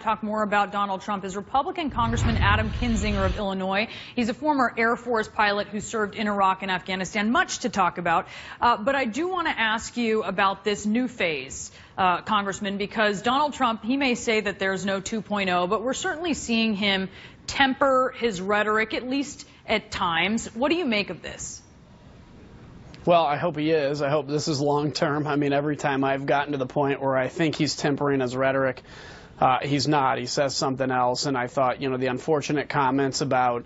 talk more about Donald Trump is Republican Congressman Adam Kinzinger of Illinois. He's a former Air Force pilot who served in Iraq and Afghanistan. Much to talk about. But I do want to ask you about this new phase, Congressman, because Donald Trump, he may say that there's no 2.0, but we're certainly seeing him temper his rhetoric, at least at times. What do you make of this? Well, I hope he is. I hope this is long term. I mean, every time I've gotten to the point where I think he's tempering his rhetoric, he's not. He says something else. And I thought, you know, the unfortunate comments about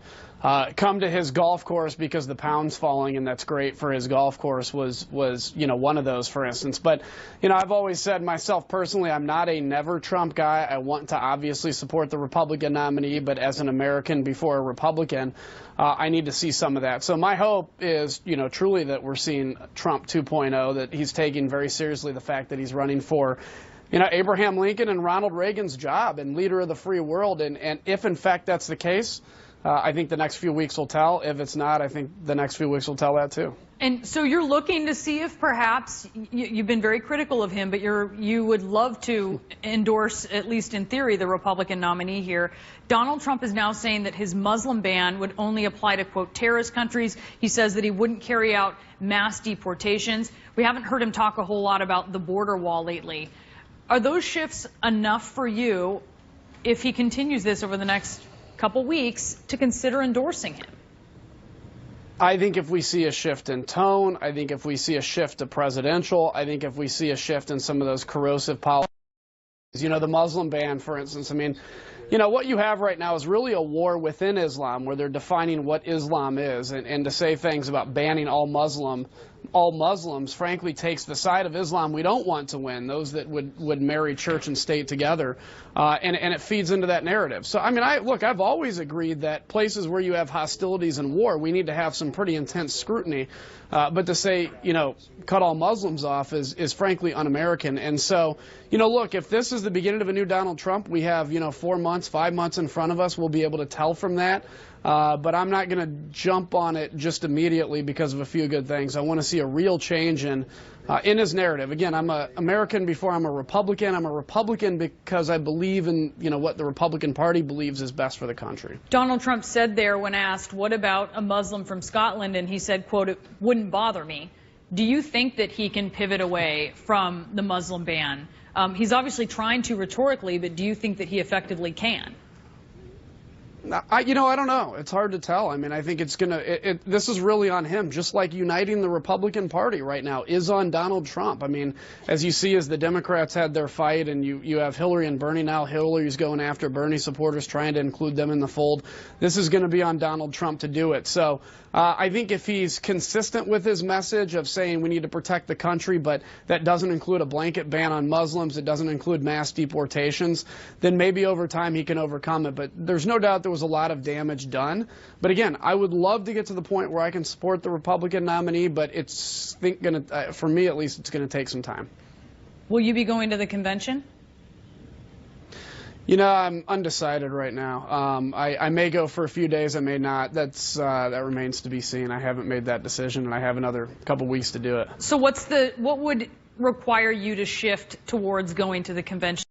come to his golf course because the pound's falling and that's great for his golf course was you know, one of those, for instance. But, you know, I've always said myself personally, I'm not a never Trump guy. I want to obviously support the Republican nominee, but as an American before a Republican, I need to see some of that. So my hope is, you know, truly that we're seeing Trump 2.0, that he's taking very seriously the fact that he's running for, you know, Abraham Lincoln and Ronald Reagan's job and leader of the free world. And if, in fact, that's the case, I think the next few weeks will tell. If it's not, I think the next few weeks will tell that, too. And so you're looking to see if perhaps you've been very critical of him, but you would love to endorse, at least in theory, the Republican nominee here. Donald Trump is now saying that his Muslim ban would only apply to, quote, terrorist countries. He says that he wouldn't carry out mass deportations. We haven't heard him talk a whole lot about the border wall lately. Are those shifts enough for you, if he continues this over the next couple weeks, to consider endorsing him? I think if we see a shift in tone, I think if we see a shift to presidential, I think if we see a shift in some of those corrosive policies, you know, the Muslim ban, for instance, I mean, you know, what you have right now is really a war within Islam where they're defining what Islam is. And to say things about banning all Muslims, frankly, takes the side of Islam we don't want to win, those that would marry church and state together. And it feeds into that narrative. So, I mean, look, I've always agreed that places where you have hostilities and war, we need to have some pretty intense scrutiny. But to say, you know, cut all Muslims off is frankly un-American. And so, you know, look, if this is the beginning of a new Donald Trump, we have, you know, 4 months, 5 months in front of us. We'll be able to tell from that. But I'm not going to jump on it just immediately because of a few good things. I want to see a real change in his narrative. Again, I'm an American before I'm a Republican. I'm a Republican because I believe in, you know, what the Republican Party believes is best for the country. Donald Trump said there when asked, what about a Muslim from Scotland? And he said, quote, it wouldn't bother me. Do you think that he can pivot away from the Muslim ban? He's obviously trying to rhetorically, but do you think that he effectively can? You know, I don't know. It's hard to tell. I mean, I think it's going to, this is really on him, just like uniting the Republican Party right now is on Donald Trump. I mean, as you see, as the Democrats had their fight and you have Hillary and Bernie now, Hillary's going after Bernie supporters, trying to include them in the fold. This is going to be on Donald Trump to do it. So I think if he's consistent with his message of saying we need to protect the country, but that doesn't include a blanket ban on Muslims, it doesn't include mass deportations, then maybe over time he can overcome it. But there's no doubt there was a lot of damage done. But again, I would love to get to the point where I can support the Republican nominee, but it's for me at least, it's going to take some time. Will you be going to the convention? You know, I'm undecided right now. I may go for a few days, I may not. That remains to be seen. I haven't made that decision, and I have another couple weeks to do it. So what would require you to shift towards going to the convention?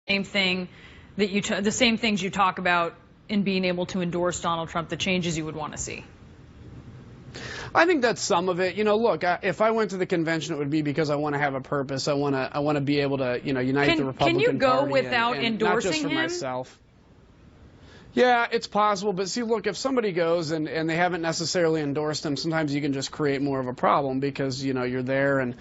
Same thing that the same things you talk about in being able to endorse Donald Trump, the changes you would want to see? I think that's some of it. You know, look, if I went to the convention, it would be because I want to have a purpose. I want to be able to, you know, unite the Republican Party. Can you go without and endorsing not just for him? myself. Yeah, it's possible. But see, look, if somebody goes and they haven't necessarily endorsed him, sometimes you can just create more of a problem because, you know, you're there and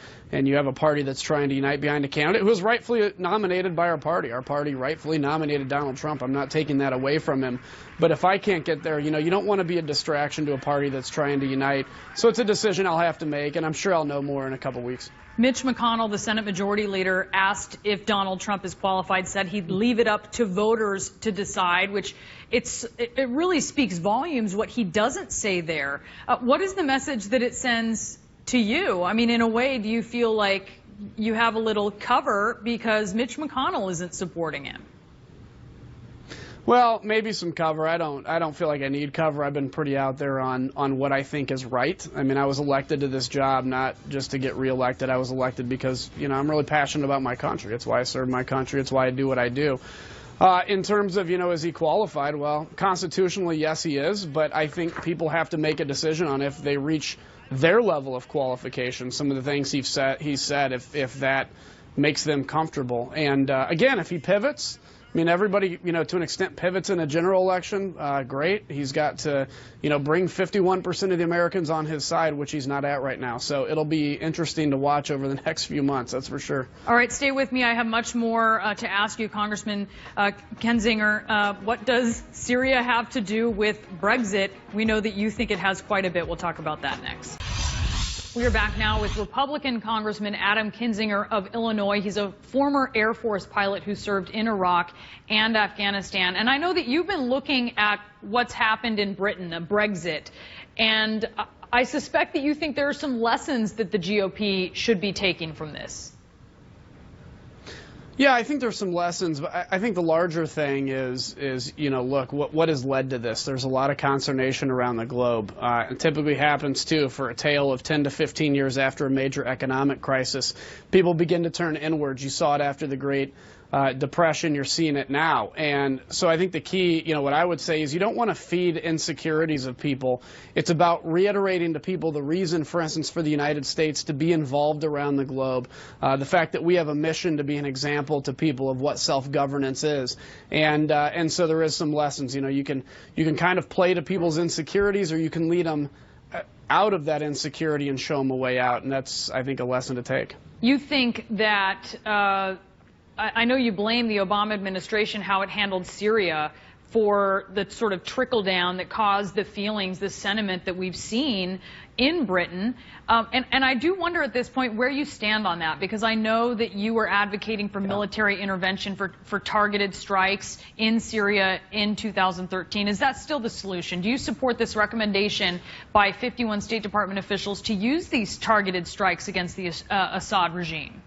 you have a party that's trying to unite behind a candidate who was rightfully nominated by our party. Our party rightfully nominated Donald Trump. I'm not taking that away from him. But if I can't get there, you know, you don't want to be a distraction to a party that's trying to unite. So it's a decision I'll have to make, and I'm sure I'll know more in a couple weeks. Mitch McConnell, the Senate Majority Leader, asked if Donald Trump is qualified, said he'd leave it up to voters to decide, which it really speaks volumes what he doesn't say there. What is the message that it sends to you? I mean, in a way, do you feel like you have a little cover because Mitch McConnell isn't supporting him? Well, maybe some cover. I don't feel like I need cover. I've been pretty out there on what I think is right. I mean, I was elected to this job not just to get reelected. I was elected because, you know, I'm really passionate about my country. It's why I serve my country. It's why I do what I do. In terms of, is he qualified? Well, constitutionally, yes, he is. But I think people have to make a decision on if they reach their level of qualification. Some of the things he said, if that makes them comfortable. And again, if he pivots, I mean, everybody, to an extent pivots in a general election, great. He's got to, bring 51% of the Americans on his side, which he's not at right now. So it'll be interesting to watch over the next few months, that's for sure. All right, stay with me. I have much more to ask you, Congressman Kinzinger. What does Syria have to do with Brexit? We know that you think it has quite a bit. We'll talk about that next. We are back now with Republican Congressman Adam Kinzinger of Illinois. He's a former Air Force pilot who served in Iraq and Afghanistan. And I know that you've been looking at what's happened in Britain, Brexit. And I suspect that you think there are some lessons that the GOP should be taking from this. Yeah, I think there's some lessons, but I think the larger thing is look, what has led to this? There's a lot of consternation around the globe. It typically happens, too, for a tale of 10 to 15 years after a major economic crisis. People begin to turn inwards. You saw it after the Great Depression. You're seeing it now. And so I think the key, what I would say is you don't want to feed insecurities of people. It's about reiterating to people the reason, for instance, for the United States to be involved around the globe, the fact that we have a mission to be an example to people of what self-governance is. And so there is some lessons. You can kind of play to people's insecurities, or you can lead them out of that insecurity and show them a way out. And that's, I think, a lesson to take. You think that I know you blame the Obama administration, how it handled Syria, for the sort of trickle down that caused the feelings, the sentiment that we've seen in Britain. And I do wonder at this point where you stand on that, because I know that you were advocating for military intervention for targeted strikes in Syria in 2013. Is that still the solution? Do you support this recommendation by 51 State Department officials to use these targeted strikes against the Assad regime?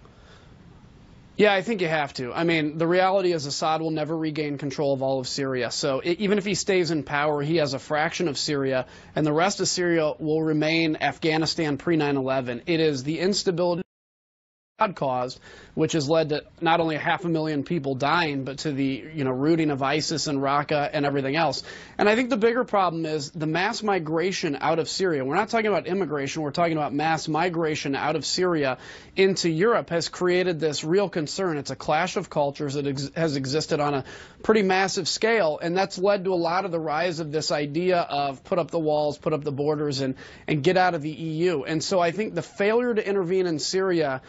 Yeah, I think you have to. I mean, the reality is Assad will never regain control of all of Syria. So even if he stays in power, he has a fraction of Syria, and the rest of Syria will remain Afghanistan pre-9/11. It is the instability caused, which has led to not only 500,000 people dying, but to the rooting of ISIS and Raqqa and everything else. And I think the bigger problem is the mass migration out of Syria. We're not talking about immigration, we're talking about mass migration out of Syria into Europe has created this real concern. It's a clash of cultures that has existed on a pretty massive scale, and that's led to a lot of the rise of this idea of put up the walls, put up the borders, and get out of the EU. And so I think the failure to intervene in Syria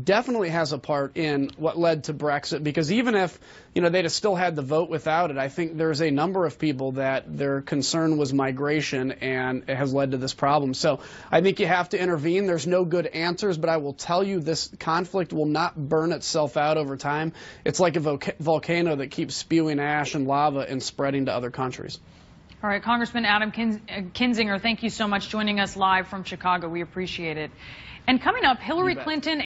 definitely has a part in what led to Brexit, because even if they'd have still had the vote without it, I think there's a number of people that their concern was migration, and it has led to this problem. So I think you have to intervene. There's no good answers, but I will tell you this conflict will not burn itself out over time. It's like a volcano that keeps spewing ash and lava and spreading to other countries. All right, Congressman Adam Kinzinger, thank you so much joining us live from Chicago. We appreciate it. And coming up, Hillary Clinton